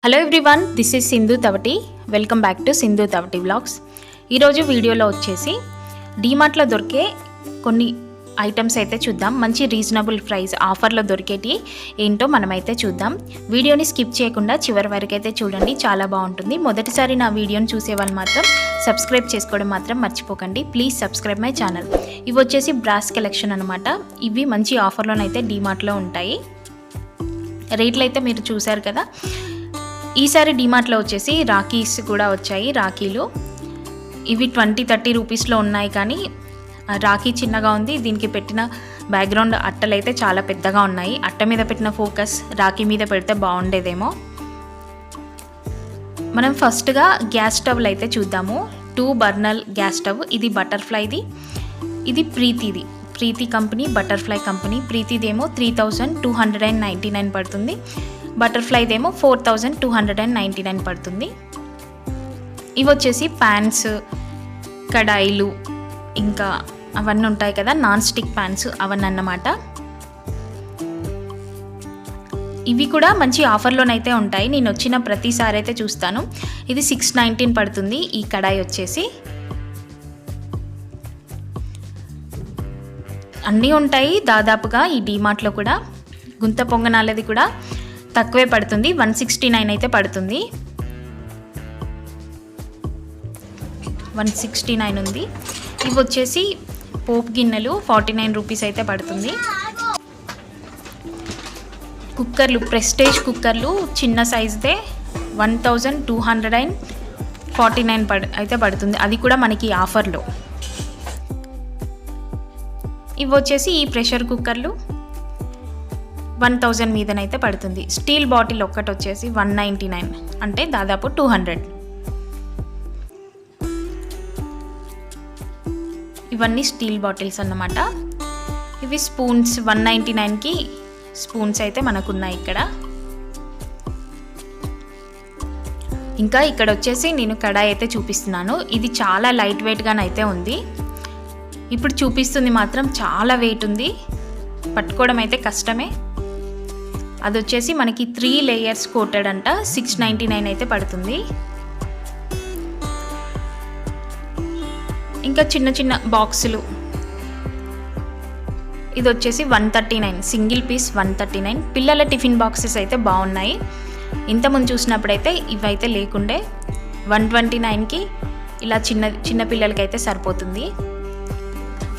Hello everyone, this is Sindhu Tavati. Welcome back to Sindhu Tavati vlogs. ఈరోజు వీడియోలో వచ్చేసి డీమార్ట్లో దొరికే కొన్ని ఐటమ్స్ అయితే చూద్దాం. మంచి రీజనబుల్ ప్రైస్ ఆఫర్లో దొరికేటి ఏంటో మనమైతే చూద్దాం. వీడియోని స్కిప్ చేయకుండా చివరి వరకు అయితే చూడండి, చాలా బాగుంటుంది. మొదటిసారి నా వీడియోని చూసే వాళ్ళు మాత్రం సబ్స్క్రైబ్ చేసుకోవడం మాత్రం మర్చిపోకండి. Please subscribe my channel. ఇవి వచ్చేసి బ్రాస్ కలెక్షన్ అనమాట. ఇవి మంచి ఆఫర్లోనైతే డీమార్ట్లో ఉంటాయి. రేట్లు అయితే మీరు చూసారు కదా. ఈసారి డీమార్ట్లో వచ్చేసి రాఖీస్ కూడా వచ్చాయి. రాఖీలు ఇవి 20-30 రూపీస్లో ఉన్నాయి, కానీ రాఖీ చిన్నగా ఉంది. దీనికి పెట్టిన బ్యాక్గ్రౌండ్ అట్టలు అయితే చాలా పెద్దగా ఉన్నాయి. అట్ట మీద పెట్టిన ఫోకస్ రాఖీ మీద పెడితే బాగుండేదేమో. మనం ఫస్ట్గా గ్యాస్ స్టవ్లు అయితే చూద్దాము. 2 బర్నర్ గ్యాస్ స్టవ్. ఇది బటర్ఫ్లైది, ఇది ప్రీతి కంపెనీ, బటర్ఫ్లై కంపెనీ. ప్రీతిదేమో 3299 పడుతుంది, బటర్ఫ్లైదేమో 4299 పడుతుంది. ఇవి వచ్చేసి ప్యాన్స్, కడాయిలు, ఇంకా అవన్నీ ఉంటాయి కదా, నాన్ స్టిక్ ప్యాన్స్ అవన్నీ అన్నమాట. ఇవి కూడా మంచి ఆఫర్లోనైతే ఉంటాయి. నేను వచ్చిన ప్రతిసారి అయితే చూస్తాను. ఇది 619 పడుతుంది. ఈ కడాయి వచ్చేసి అన్నీ ఉంటాయి దాదాపుగా ఈ డీమార్ట్లో కూడా. గుంత పొంగనాలది కూడా తక్కువే పడుతుంది, 169 అయితే పడుతుంది. 169 ఉంది. ఇవి వచ్చేసి పోపు గిన్నెలు 49 రూపీస్ అయితే పడుతుంది. కుక్కర్లు, ప్రెస్టేజ్ కుక్కర్లు చిన్న సైజుదే 1249 అయితే పడుతుంది. అది కూడా మనకి ఆఫర్లో. ఇవి వచ్చేసి ఈ ప్రెషర్ కుక్కర్లు 1000 మీదనైతే పడుతుంది. స్టీల్ బాటిల్ ఒక్కటి వచ్చేసి 199, అంటే దాదాపు 200. ఇవన్నీ స్టీల్ బాటిల్స్ అన్నమాట. ఇవి స్పూన్స్ 199కి స్పూన్స్ అయితే మనకున్నాయి ఇక్కడ. ఇంకా ఇక్కడ వచ్చేసి నేను కడాయి అయితే చూపిస్తున్నాను. ఇది చాలా లైట్ వెయిట్గానైతే ఉంది. ఇప్పుడు చూపిస్తుంది మాత్రం చాలా వెయిట్ ఉంది, పట్టుకోవడం అయితే కష్టమే. అది వచ్చేసి మనకి 3 లేయర్స్ కోటెడ్ అంట, 699 అయితే పడుతుంది. ఇంకా చిన్న చిన్న బాక్సులు, ఇది వచ్చేసి 139, సింగిల్ పీస్ 139. పిల్లల టిఫిన్ బాక్సెస్ అయితే బాగున్నాయి. ఇంతకుముందు చూసినప్పుడైతే ఇవైతే లేకుండే. 129కి ఇలా చిన్న పిల్లలకైతే సరిపోతుంది.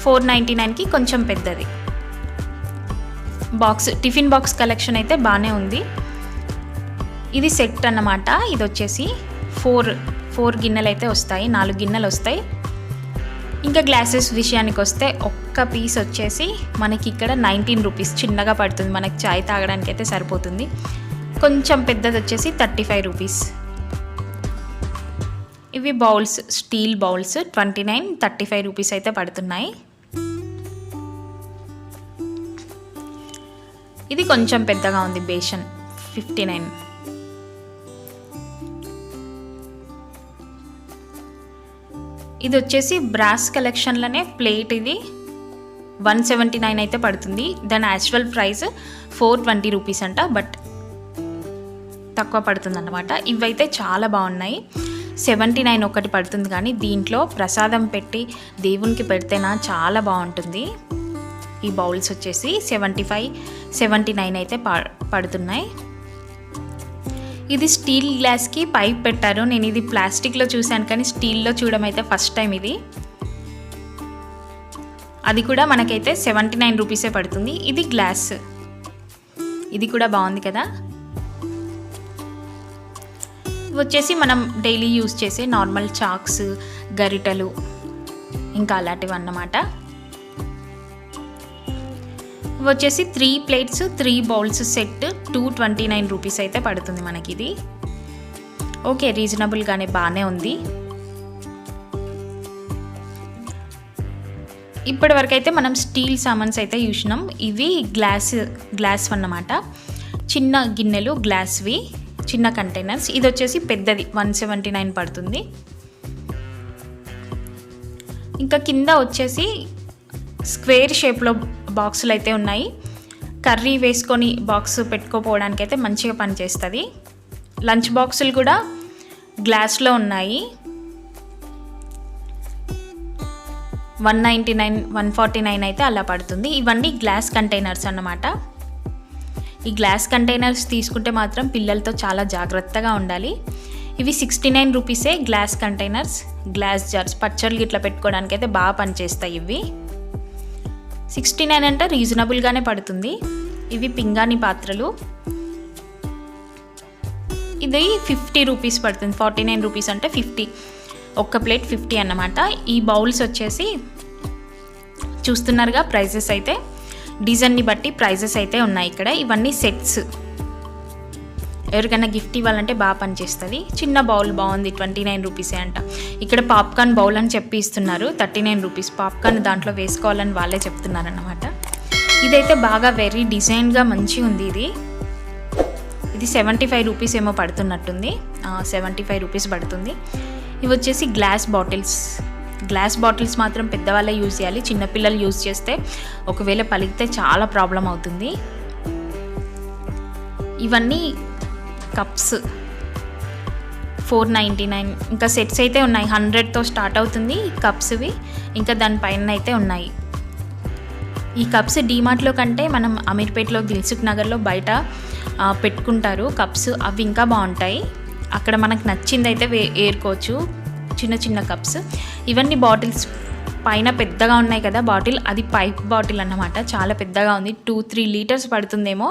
499కి కొంచెం పెద్దది బాక్స్. టిఫిన్ బాక్స్ కలెక్షన్ అయితే బాగానే ఉంది. ఇది సెట్ అన్నమాట. ఇది వచ్చేసి 4 గిన్నెలు అయితే వస్తాయి, 4 గిన్నెలు వస్తాయి. ఇంకా గ్లాసెస్ విషయానికి వస్తే ఒక్క పీస్ వచ్చేసి మనకి ఇక్కడ 19 రూపీస్ చిన్నగా పడుతుంది. మనకి చాయ్ తాగడానికి అయితే సరిపోతుంది. కొంచెం పెద్దది వచ్చేసి 35 రూపీస్. ఇవి బౌల్స్, స్టీల్ బౌల్స్ 35 రూపీస్ అయితే పడుతున్నాయి. ఇది కొంచెం పెద్దగా ఉంది, బేషన్ 59. ఇది వచ్చేసి బ్రాస్ కలెక్షన్లోనే ప్లేట్. ఇది 179 అయితే పడుతుంది. దాని యాక్చువల్ ప్రైస్ 420 రూపీస్ అంట, బట్ తక్కువ పడుతుంది అన్నమాట. ఇవైతే చాలా బాగున్నాయి. 79 ఒకటి పడుతుంది, కానీ దీంట్లో ప్రసాదం పెట్టి దేవునికి పెడితేనా చాలా బాగుంటుంది. ఈ బౌల్స్ వచ్చేసి 79 అయితే పడుతున్నాయి. ఇది స్టీల్ గ్లాస్కి పైప్ పెట్టారు. నేను ఇది ప్లాస్టిక్లో చూశాను, కానీ స్టీల్లో చూడడం అయితే ఫస్ట్ టైం ఇది. అది కూడా మనకైతే 79 రూపీసే పడుతుంది. ఇది గ్లాస్, ఇది కూడా బాగుంది కదా. వచ్చేసి మనం డైలీ యూజ్ చేసే నార్మల్ చాక్స్, గరిటెలు, ఇంకా అలాంటివి అన్నమాట. వచ్చేసి 3 ప్లేట్స్ 3 బౌల్స్ సెట్ 229 రూపీస్ అయితే పడుతుంది మనకి. ఇది ఓకే, రీజనబుల్గానే బాగానే ఉంది. ఇప్పటి వరకు అయితే మనం స్టీల్ సామాన్స్ అయితే చూసినాం. ఇవి గ్లాస్ అన్నమాట. చిన్న గిన్నెలు గ్లాస్వి, చిన్న కంటైనర్స్. ఇది వచ్చేసి పెద్దది 179 పడుతుంది. ఇంకా కింద వచ్చేసి స్క్వేర్ షేప్లో బాక్సులు అయితే ఉన్నాయి. కర్రీ వేసుకొని బాక్స్ పెట్టుకోపోవడానికి అయితే మంచిగా పనిచేస్తుంది. లంచ్ బాక్సులు కూడా గ్లాస్లో ఉన్నాయి. 199, 149 అయితే అలా పడుతుంది. ఇవన్నీ గ్లాస్ కంటైనర్స్ అన్నమాట. ఈ గ్లాస్ కంటైనర్స్ తీసుకుంటే మాత్రం పిల్లలతో చాలా జాగ్రత్తగా ఉండాలి. ఇవి 69 రూపీసే గ్లాస్ కంటైనర్స్, గ్లాస్ జార్స్. పచ్చళ్ళు ఇట్లా పెట్టుకోవడానికి అయితే బాగా పనిచేస్తాయి ఇవి. 69 అంటే రీజనబుల్గానే పడుతుంది. ఇవి పింగాణి పాత్రలు. ఇది 50 రూపీస్ పడుతుంది. 49 రూపీస్ అంటే 50, ఒక్క ప్లేట్ 50 అన్నమాట. ఈ బౌల్స్ వచ్చేసి చూస్తున్నారుగా, ప్రైజెస్ అయితే డిజైన్ని బట్టి ప్రైజెస్ అయితే ఉన్నాయి ఇక్కడ. ఇవన్నీ సెట్స్. ఎవరికైనా గిఫ్ట్ ఇవ్వాలంటే బాగా పనిచేస్తుంది. చిన్న బౌల్ బాగుంది, 29 రూపీసే అంట. ఇక్కడ పాప్కార్న్ బౌల్ అని చెప్పి ఇస్తున్నారు, 39 రూపీస్. పాప్కార్న్ దాంట్లో వేసుకోవాలని వాళ్ళే చెప్తున్నారు అన్నమాట. ఇదైతే బాగా వెరీ డిజైన్గా మంచిగా ఉంది. ఇది 75 రూపీస్ ఏమో పడుతున్నట్టుంది. 75 రూపీస్ పడుతుంది. ఇవి వచ్చేసి గ్లాస్ బాటిల్స్. గ్లాస్ బాటిల్స్ మాత్రం పెద్దవాళ్ళే యూజ్ చేయాలి. చిన్నపిల్లలు యూజ్ చేస్తే ఒకవేళ పలికితే చాలా ప్రాబ్లం అవుతుంది. ఇవన్నీ కప్స్ 499. ఇంకా సెట్స్ అయితే ఉన్నాయి, 100తో స్టార్ట్ అవుతుంది కప్స్ ఇవి. ఇంకా దానిపైన అయితే ఉన్నాయి. ఈ కప్స్ డీమార్ట్లో కంటే మనం అమీర్పేటలో, దిల్సుఖ్ నగర్లో బయట పెట్టుకుంటారు కప్స్. అవి ఇంకా బాగుంటాయి. అక్కడ మనకు నచ్చింది అయితే ఏరుకోవచ్చు, చిన్న చిన్న కప్స్. ఇవన్నీ బాటిల్స్ పైన పెద్దగా ఉన్నాయి కదా బాటిల్, అది పైప్ బాటిల్ అన్నమాట. చాలా పెద్దగా ఉంది, 2-3 లీటర్స్ పడుతుందేమో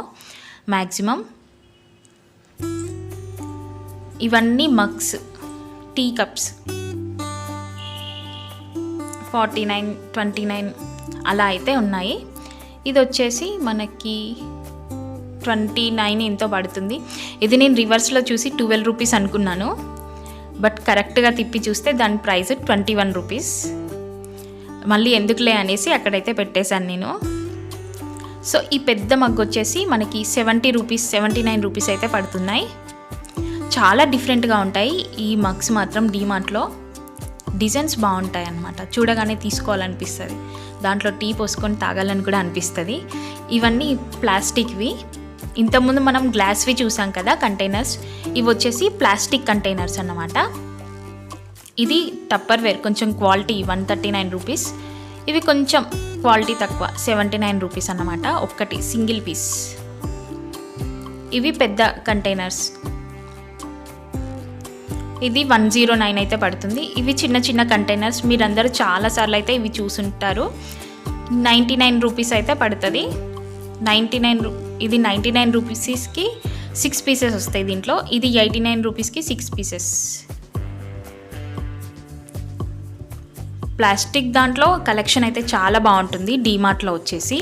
మ్యాక్సిమం. ఇవన్నీ మగ్స్, టీ కప్స్. 49, 29 అలా అయితే ఉన్నాయి. ఇది వచ్చేసి మనకి 29 ఎంతో పడుతుంది. ఇది నేను రివర్స్లో చూసి 12 రూపీస్ అనుకున్నాను, బట్ కరెక్ట్గా తిప్పి చూస్తే దాని ప్రైస్ 21 రూపీస్. మళ్ళీ ఎందుకులే అనేసి అక్కడైతే పెట్టేశాను నేను. సో ఈ పెద్ద మగ్ వచ్చేసి మనకి 70 రూపీస్, 79 రూపీస్ అయితే పడుతున్నాయి. చాలా డిఫరెంట్గా ఉంటాయి ఈ మగ్స్ మాత్రం. డీమార్ట్లో డిజైన్స్ బాగుంటాయి అన్నమాట, చూడగానే తీసుకోవాలనిపిస్తుంది. దాంట్లో టీ పోసుకొని తాగాలని కూడా అనిపిస్తుంది. ఇవన్నీ ప్లాస్టిక్వి. ఇంతకుముందు మనం గ్లాస్వి చూసాం కదా కంటైనర్స్, ఇవి వచ్చేసి ప్లాస్టిక్ కంటైనర్స్ అన్నమాట. ఇది టప్పర్ వేర్, కొంచెం క్వాలిటీ 139 రూపీస్. ఇవి కొంచెం క్వాలిటీ తక్కువ, 79 రూపీస్ అన్నమాట ఒక్కటి సింగిల్ పీస్. ఇవి పెద్ద కంటైనర్స్, ఇది 109 అయితే పడుతుంది. ఇవి చిన్న చిన్న కంటైనర్స్, మీరందరూ చాలాసార్లు అయితే ఇవి చూసుంటారు. 99 రూపీస్ అయితే పడుతుంది. ఇది 99 రూపీస్కి 6 పీసెస్ వస్తాయి దీంట్లో. ఇది 89 రూపీస్కి 6 పీసెస్. ప్లాస్టిక్ దాంట్లో కలెక్షన్ అయితే చాలా బాగుంటుంది డీమార్ట్లో వచ్చేసి.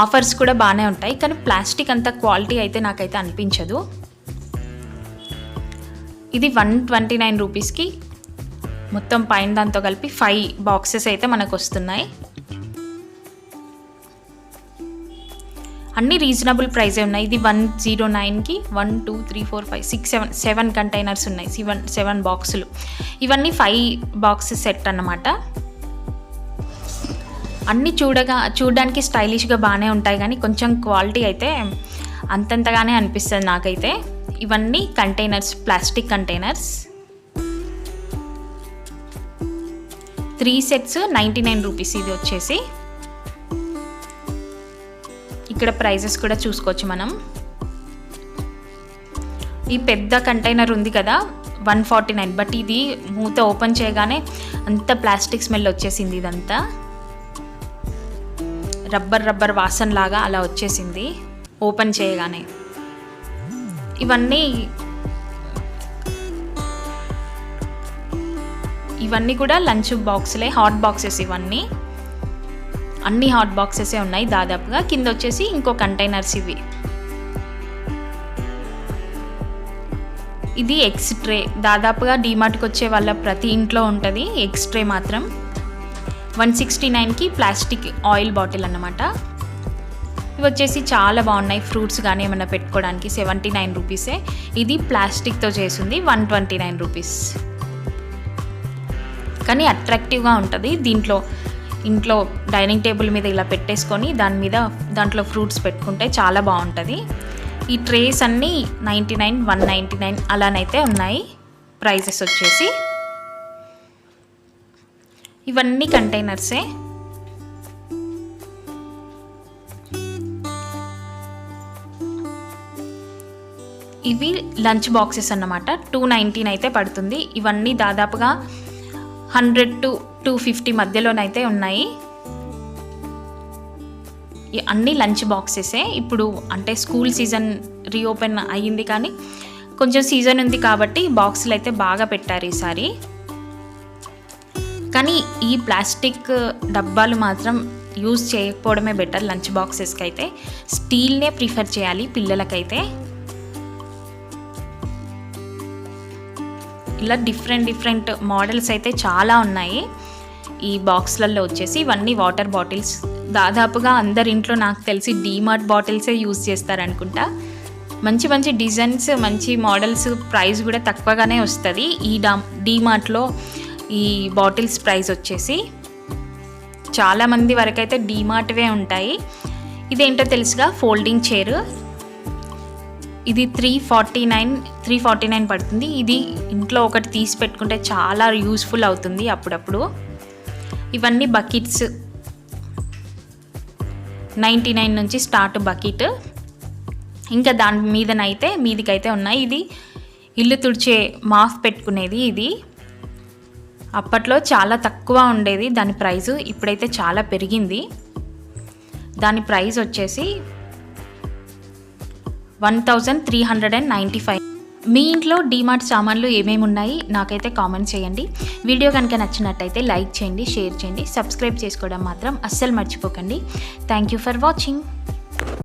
ఆఫర్స్ కూడా బాగానే ఉంటాయి, కానీ ప్లాస్టిక్ అంత క్వాలిటీ అయితే నాకైతే అనిపించదు. ఇది 129 రూపీస్కి మొత్తం పైన దాంతో కలిపి 5 బాక్సెస్ అయితే మనకు వస్తున్నాయి. అన్నీ రీజనబుల్ ప్రైజే ఉన్నాయి. ఇది 109కి 1, 2, 3, 4, 5, 6, 7 కంటైనర్స్ ఉన్నాయి, 7 బాక్సులు. ఇవన్నీ 5 బాక్సెస్ సెట్ అన్నమాట. అన్నీ చూడడానికి స్టైలిష్గా బాగానే ఉంటాయి, కానీ కొంచెం క్వాలిటీ అయితే అంతంతగానే అనిపిస్తుంది నాకైతే. ఇవన్నీ containers, plastic containers. 3 sets 99 rupees. ఇది వచ్చేసి ఇక్కడ ప్రైజెస్ కూడా చూసుకోవచ్చు మనం. ఈ పెద్ద కంటైనర్ ఉంది కదా 149, బట్ ఇది మూత ఓపెన్ చేయగానే అంత ప్లాస్టిక్ స్మెల్ వచ్చేసింది. ఇదంతా రబ్బర్ వాసన లాగా అలా వచ్చేసింది ఓపెన్ చేయగానే. ఇవన్నీ కూడా లంచ్ బాక్సులే, హాట్ బాక్సెస్. ఇవన్నీ అన్ని హాట్ బాక్సెసే ఉన్నాయి దాదాపుగా. కింద వచ్చేసి ఇంకో కంటైనర్స్ ఇవి. ఇది ఎగ్స్ ట్రే. దాదాపుగా డీమార్ట్కి వచ్చే వాళ్ళ ప్రతి ఇంట్లో ఉంటుంది ఎగ్స్ ట్రే మాత్రం. 169కి ప్లాస్టిక్ ఆయిల్ బాటిల్ అన్నమాట. ఇవి వచ్చేసి చాలా బాగున్నాయి, ఫ్రూట్స్ కానీ ఏమైనా పెట్టుకోవడానికి. 79 రూపీసే. ఇది ప్లాస్టిక్తో చేసింది, 129 రూపీస్. కానీ అట్రాక్టివ్గా ఉంటుంది. ఇంట్లో డైనింగ్ టేబుల్ మీద ఇలా పెట్టేసుకొని దాంట్లో ఫ్రూట్స్ పెట్టుకుంటే చాలా బాగుంటుంది. ఈ ట్రేస్ అన్నీ 99, 199 అలానైతే ఉన్నాయి ప్రైజెస్ వచ్చేసి. ఇవన్నీ కంటైనర్సే. ఇవి లంచ్ బాక్సెస్ అన్నమాట. 219 అయితే పడుతుంది. ఇవన్నీ దాదాపుగా 100 to 250 మధ్యలోనైతే ఉన్నాయి. అన్నీ లంచ్ బాక్సెసే. ఇప్పుడు అంటే స్కూల్ సీజన్ రీఓపెన్ అయ్యింది, కానీ కొంచెం సీజన్ ఉంది కాబట్టి బాక్సులు అయితే బాగా పెట్టారు ఈసారి. కానీ ఈ ప్లాస్టిక్ డబ్బాలు మాత్రం యూజ్ చేయకపోవడమే బెటర్. లంచ్ బాక్సెస్కి అయితే స్టీల్నే ప్రిఫర్ చేయాలి పిల్లలకైతే. ఇలా డిఫరెంట్ మోడల్స్ అయితే చాలా ఉన్నాయి ఈ బాక్స్లలో వచ్చేసి. ఇవన్నీ వాటర్ బాటిల్స్. దాదాపుగా అందరి ఇంట్లో నాకు తెలిసి డీమార్ట్ బాటిల్సే యూజ్ చేస్తారనుకుంటా. మంచి డిజైన్స్, మంచి మోడల్స్, ప్రైస్ కూడా తక్కువగానే వస్తుంది ఈ డీమార్ట్లో. ఈ బాటిల్స్ ప్రైస్ వచ్చేసి చాలామంది వరకైతే డీమార్ట్వే ఉంటాయి. ఇదేంటో తెలుసుగా, ఫోల్డింగ్ చైర్. ఇది 349 పడుతుంది. ఇది ఇంట్లో ఒకటి తీసి పెట్టుకుంటే చాలా యూస్ఫుల్ అవుతుంది అప్పుడప్పుడు. ఇవన్నీ బకెట్స్ 99 నుంచి స్టార్ట్ బకెట్. ఇంకా దాని మీదికైతే ఉన్నాయి. ఇది ఇల్లు తుడిచే మాఫ్ పెట్టుకునేది. ఇది అప్పట్లో చాలా తక్కువ ఉండేది దాని ప్రైజు, ఇప్పుడైతే చాలా పెరిగింది. దాని ప్రైస్ వచ్చేసి 1395. మీ ఇంట్లో డీమార్ట్ సామాన్లు ఏమేమి ఉన్నాయి నాకైతే కామెంట్ చేయండి. వీడియో కనుక నచ్చినట్టయితే లైక్ చేయండి, షేర్ చేయండి, సబ్స్క్రైబ్ చేసుకోవడం మాత్రం అస్సలు మర్చిపోకండి. Thank you for watching.